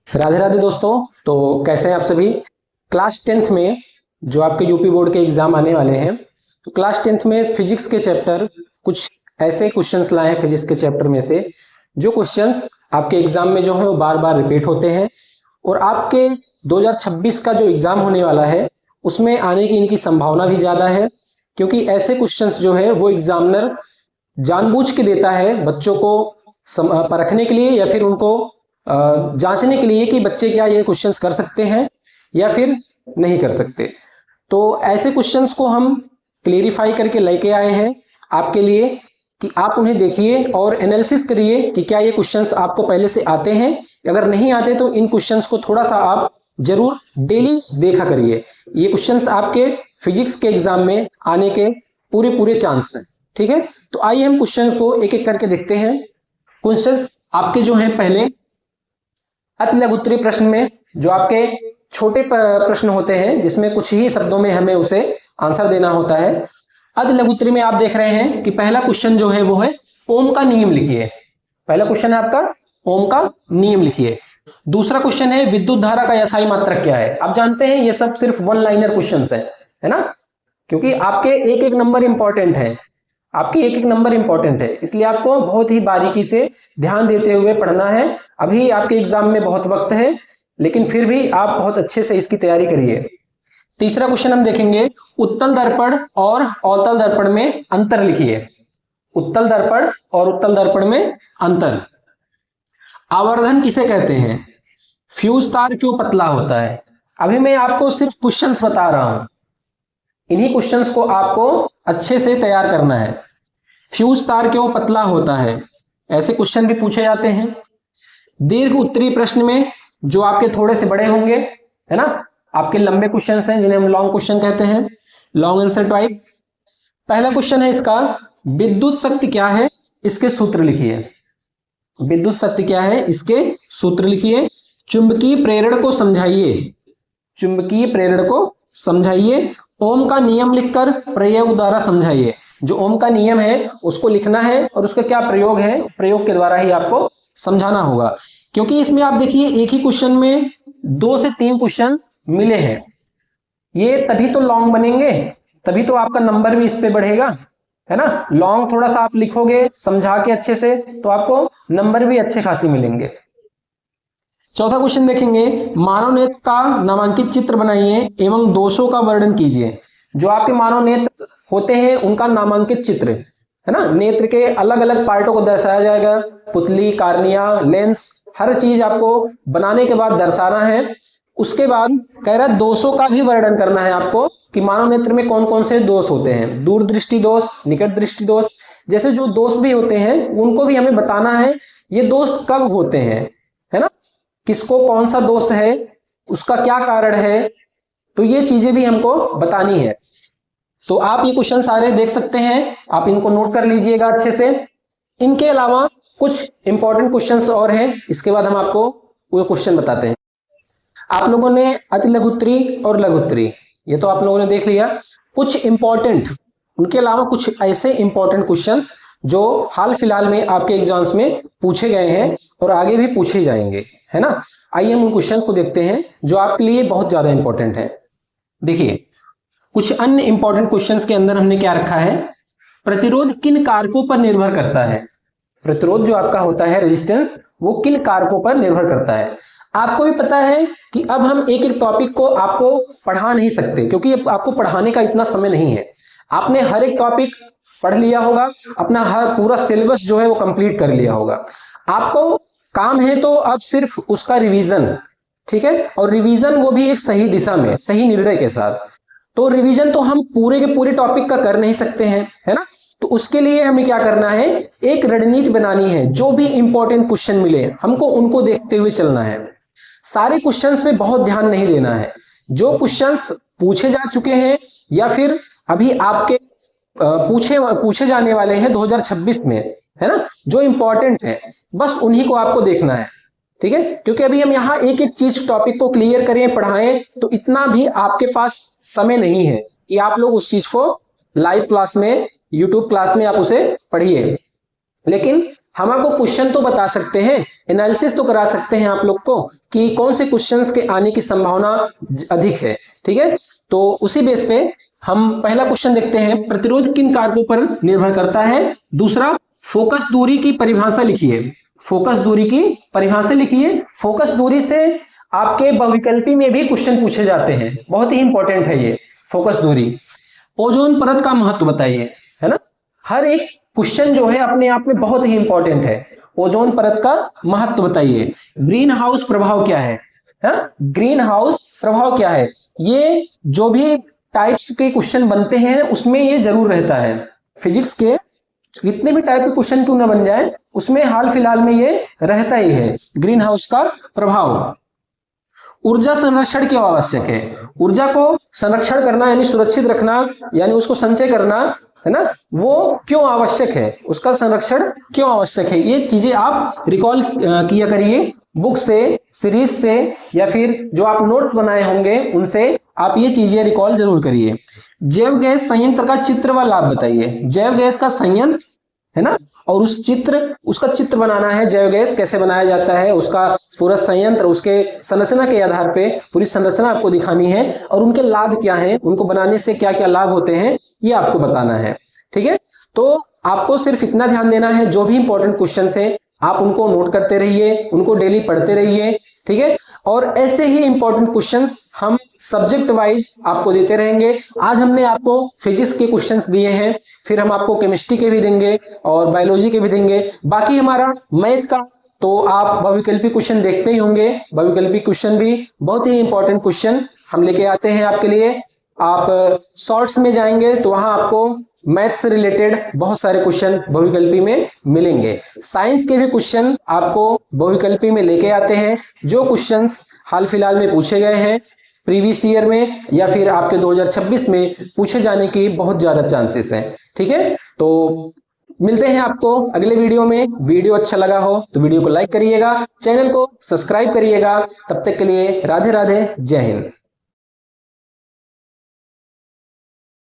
राधे राधे दोस्तों। तो कैसे हैं आप सभी। क्लास टेंथ में जो आपके यूपी बोर्ड के एग्जाम आने वाले हैं, तो क्लास टेंथ में फिजिक्स के चैप्टर कुछ ऐसे क्वेश्चंस लाए हैं फिजिक्स के चैप्टर में से, जो क्वेश्चंस आपके एग्जाम में जो है वो बार बार रिपीट होते हैं और आपके 2026 का जो एग्जाम होने वाला है उसमें आने की इनकी संभावना भी ज्यादा है, क्योंकि ऐसे क्वेश्चंस जो है वो एग्जामिनर जानबूझ के देता है बच्चों को परखने के लिए या फिर उनको जांचने के लिए कि बच्चे क्या ये क्वेश्चंस कर सकते हैं या फिर नहीं कर सकते। तो ऐसे क्वेश्चंस को हम क्लेरिफाई करके लेके आए हैं आपके लिए कि आप उन्हें देखिए और एनालिसिस करिए कि क्या ये क्वेश्चंस आपको पहले से आते हैं। अगर नहीं आते तो इन क्वेश्चंस को थोड़ा सा आप जरूर डेली देखा करिए। ये क्वेश्चंस आपके फिजिक्स के एग्जाम में आने के पूरे पूरे चांस हैं। ठीक है, तो आइए हम क्वेश्चंस को एक एक करके देखते हैं। क्वेश्चंस आपके जो हैं, पहले अति लघुत्तरीय प्रश्न में जो आपके छोटे प्रश्न होते हैं जिसमें कुछ ही शब्दों में हमें उसे आंसर देना होता है। अति लघुत्तरीय में आप देख रहे हैं कि पहला क्वेश्चन जो है वो है ओम का नियम लिखिए। पहला क्वेश्चन है आपका ओम का नियम लिखिए। दूसरा क्वेश्चन है विद्युत धारा का एसआई मात्रक क्या है। आप जानते हैं ये सब सिर्फ वन लाइनर क्वेश्चन है ना, क्योंकि आपके एक एक नंबर इंपॉर्टेंट है, आपकी एक एक नंबर इंपॉर्टेंट है, इसलिए आपको बहुत ही बारीकी से ध्यान देते हुए पढ़ना है। अभी आपके एग्जाम में बहुत वक्त है, लेकिन फिर भी आप बहुत अच्छे से इसकी तैयारी करिए। तीसरा क्वेश्चन हम देखेंगे उत्तल दर्पण और अवतल दर्पण में अंतर लिखिए। उत्तल दर्पण और उत्तल दर्पण में अंतर। आवर्धन किसे कहते हैं। फ्यूज तार क्यों पतला होता है। अभी मैं आपको सिर्फ क्वेश्चंस बता रहा हूं, इन्हीं क्वेश्चंस को आपको अच्छे से तैयार करना है। फ्यूज तार क्यों पतला होता है, ऐसे क्वेश्चन भी पूछे जाते हैं। दीर्घ उत्तरीय प्रश्न में जो आपके थोड़े से बड़े होंगे, है ना, आपके लंबे क्वेश्चन हैं जिन्हें हम लॉन्ग क्वेश्चन कहते हैं, लॉन्ग आंसर टाइप। पहला क्वेश्चन है इसका विद्युत शक्ति क्या है, इसके सूत्र लिखिए। विद्युत शक्ति क्या है, इसके सूत्र लिखिए। चुंबकीय प्रेरण को समझाइए। चुंबकीय प्रेरण को समझाइए। ओम का नियम लिखकर प्रयोग द्वारा समझाइए। जो ओम का नियम है उसको लिखना है और उसका क्या प्रयोग है, प्रयोग के द्वारा ही आपको समझाना होगा। क्योंकि इसमें आप देखिए एक ही क्वेश्चन में 2 से 3 क्वेश्चन मिले हैं, ये तभी तो लॉन्ग बनेंगे, तभी तो आपका नंबर भी इस पे बढ़ेगा, है ना। लॉन्ग थोड़ा सा आप लिखोगे समझा के अच्छे से तो आपको नंबर भी अच्छे खासी मिलेंगे। चौथा क्वेश्चन देखेंगे मानव नेत्र का नामांकित चित्र बनाइए एवं दोषों का वर्णन कीजिए। जो आपके मानव नेत्र होते हैं उनका नामांकित चित्र, है ना, नेत्र के अलग अलग पार्टों को दर्शाया जाएगा, पुतली, कार्निया, लेंस, हर चीज आपको बनाने के बाद दर्शाना है। उसके बाद कह रहा है दोषों का भी वर्णन करना है आपको कि मानव नेत्र में कौन कौन से दोष होते हैं, दूरदृष्टि दोष, निकट दृष्टि दोष, जैसे जो दोष भी होते हैं उनको भी हमें बताना है, ये दोष कब होते हैं, है ना, किसको कौन सा दोष है, उसका क्या कारण है, तो ये चीजें भी हमको बतानी है। तो आप ये क्वेश्चन सारे देख सकते हैं, आप इनको नोट कर लीजिएगा अच्छे से। इनके अलावा कुछ इंपॉर्टेंट क्वेश्चंस और हैं, इसके बाद हम आपको वो क्वेश्चन बताते हैं। आप लोगों ने अति लघुत्तरी और लघुत्तरी ये तो आप लोगों ने देख लिया। कुछ इंपॉर्टेंट, उनके अलावा कुछ ऐसे इंपॉर्टेंट क्वेश्चंस जो हाल फिलहाल में आपके एग्जाम्स में पूछे गए हैं और आगे भी पूछे जाएंगे, है ना। आइए हम उन क्वेश्चंस को देखते हैं जो आपके लिए बहुत ज्यादा इंपॉर्टेंट है। देखिए कुछ अन्य इंपॉर्टेंट क्वेश्चंस के अंदर हमने क्या रखा है, प्रतिरोध किन कारकों पर निर्भर करता है। प्रतिरोध जो आपका होता है रेजिस्टेंस, वो किन कारकों पर निर्भर करता है। आपको भी पता है कि अब हम एक एक टॉपिक को आपको पढ़ा नहीं सकते, क्योंकि आपको पढ़ाने का इतना समय नहीं है। आपने हर एक टॉपिक पढ़ लिया होगा, अपना हर पूरा सिलेबस जो है वो कंप्लीट कर लिया होगा। आपको काम है तो अब सिर्फ उसका रिवीजन, ठीक है, और रिवीजन वो भी एक सही दिशा में, सही निर्णय के साथ। तो रिवीजन तो हम पूरे के पूरे टॉपिक का कर नहीं सकते हैं, है ना। तो उसके लिए हमें क्या करना है, एक रणनीति बनानी है। जो भी इंपॉर्टेंट क्वेश्चन मिले हमको उनको देखते हुए चलना है। सारे क्वेश्चंस पे बहुत ध्यान नहीं देना है। जो क्वेश्चंस पूछे जा चुके हैं या फिर अभी आपके पूछे जाने वाले हैं 2026 में, है ना, जो इंपॉर्टेंट है बस उन्हीं को आपको देखना है, ठीक है। क्योंकि अभी हम यहाँ एक एक चीज टॉपिक को क्लियर करें, पढ़ाएं, तो इतना भी आपके पास समय नहीं है कि आप लोग उस चीज को लाइव क्लास में, यूट्यूब क्लास में आप उसे पढ़िए। लेकिन हम आपको क्वेश्चन तो बता सकते हैं, एनालिसिस तो करा सकते हैं आप लोग को कि कौन से क्वेश्चंस के आने की संभावना अधिक है। ठीक है, तो उसी बेस पे हम पहला क्वेश्चन देखते हैं, प्रतिरोध किन कारकों पर निर्भर करता है। दूसरा, फोकस दूरी की परिभाषा लिखिए। फोकस दूरी की परिभाषा लिखिए। फोकस दूरी से आपके बहुविकल्पी में भी क्वेश्चन पूछे जाते हैं, बहुत ही इंपॉर्टेंट है ये फोकस दूरी। ओजोन परत का महत्व बताइए, है ना। हर एक क्वेश्चन जो है अपने आप में बहुत ही इंपॉर्टेंट है। ओजोन परत का महत्व बताइए। ग्रीन हाउस प्रभाव क्या है, ग्रीन हाउस प्रभाव क्या है। ये जो भी टाइप्स के क्वेश्चन बनते हैं उसमें ये जरूर रहता है। फिजिक्स के कितने भी टाइप के क्वेश्चन क्यों ना बन जाए, उसमें हाल फिलहाल में ये रहता ही है, ग्रीन हाउस का प्रभाव। ऊर्जा संरक्षण क्यों आवश्यक है। ऊर्जा को संरक्षण करना यानी सुरक्षित रखना, यानी उसको संचय करना, है ना, वो क्यों आवश्यक है, उसका संरक्षण क्यों आवश्यक है। ये चीजें आप रिकॉल किया करिए बुक से, सीरीज से, या फिर जो आप नोट्स बनाए होंगे उनसे आप ये चीजें रिकॉल जरूर करिए। जैव गैस संयंत्र का चित्र व लाभ बताइए। जैव गैस का संयंत्र, है ना, और उसका चित्र बनाना है। जैव गैस कैसे बनाया जाता है, उसका पूरा संयंत्र, उसके संरचना के आधार पे पूरी संरचना आपको दिखानी है, और उनके लाभ क्या हैं, उनको बनाने से क्या क्या लाभ होते हैं, ये आपको बताना है। ठीक है, तो आपको सिर्फ इतना ध्यान देना है, जो भी इंपॉर्टेंट क्वेश्चन है आप उनको नोट करते रहिए, उनको डेली पढ़ते रहिए। ठीक है, और ऐसे ही इंपॉर्टेंट क्वेश्चंस हम सब्जेक्ट वाइज आपको देते रहेंगे। आज हमने आपको फिजिक्स के क्वेश्चंस दिए हैं, फिर हम आपको केमिस्ट्री के भी देंगे और बायोलॉजी के भी देंगे। बाकी हमारा मैथ का तो आप बहुविकल्पी क्वेश्चन देखते ही होंगे। बहुविकल्पी क्वेश्चन भी बहुत ही इंपॉर्टेंट क्वेश्चन हम लेके आते हैं आपके लिए। आप शॉर्ट्स में जाएंगे तो वहां आपको मैथ से रिलेटेड बहुत सारे क्वेश्चन बहुविकल्पी में मिलेंगे। साइंस के भी क्वेश्चन आपको बहुविकल्पी में लेके आते हैं। जो क्वेश्चंस हाल फिलहाल में पूछे गए हैं प्रीवियस ईयर में या फिर आपके 2026 में पूछे जाने की बहुत ज्यादा चांसेस हैं। ठीक है, तो मिलते हैं आपको अगले वीडियो में। वीडियो अच्छा लगा हो तो वीडियो को लाइक करिएगा, चैनल को सब्सक्राइब करिएगा। तब तक के लिए राधे राधे, जय हिंद।